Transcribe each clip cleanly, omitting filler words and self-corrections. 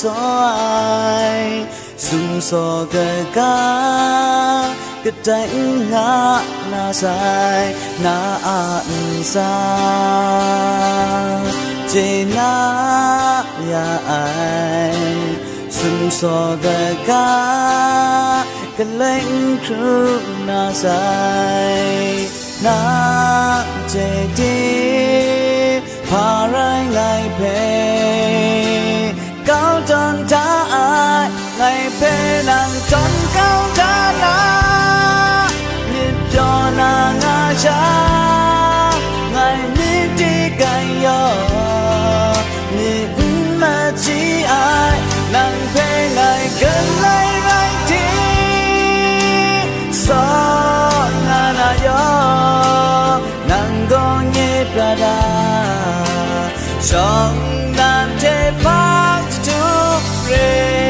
soi sung so cái cá cái đánh ngã na sai na an sa chỉ na ya ai sung so cái cá cái lãnh khứ na sai na chỉ đi phá rai ngày về cao tròn ta ai ngày về nàng tròn cao ta na nhịp cho nàng ngã cha ngày nhịp đi cày yo nhịp mà chỉ ai nàng về ngày gần lấy rai thì so ngã na yo nàng có nhịp ra đà trong đàn thế phát chúc rê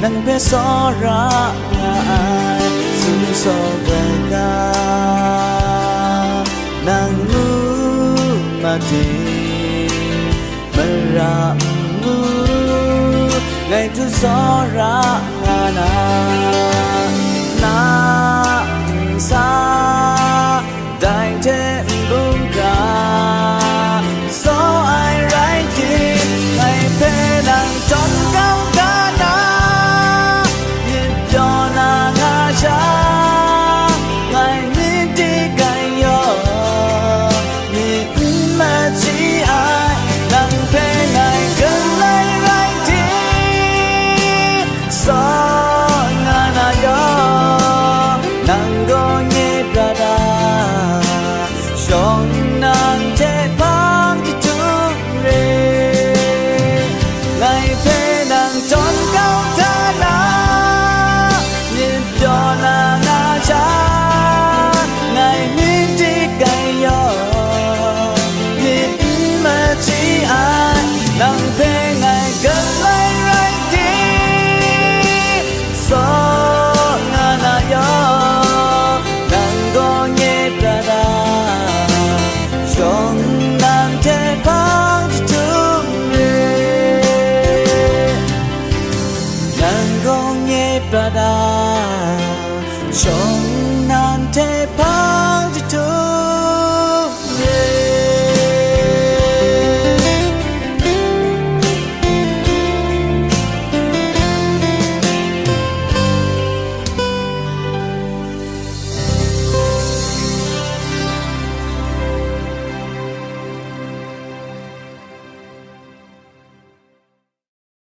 nang pe so ra ai sung so ga ga nang mu ma ti ma ra mu ngai tu so ra na na sa dai te bung ga so ai right ti ngai pe nang chon cao ngày đi đi cày yo nhìn mà chỉ ai đang về ngày gần lấy rai thì so ngã na yo nàng có nhẹ ra đà trong nàng thế băng chỉ chút rê ngày về nàng tròn cao ta na nhìn cho nàng ngày đi đi cày yo nhìn mà chỉ ai đang về ngày gần lấy rai thì so ngã na yo nàng có nhẹ ra đà trong nàng thế băng chút rê nàng có nhẹ ra đà trong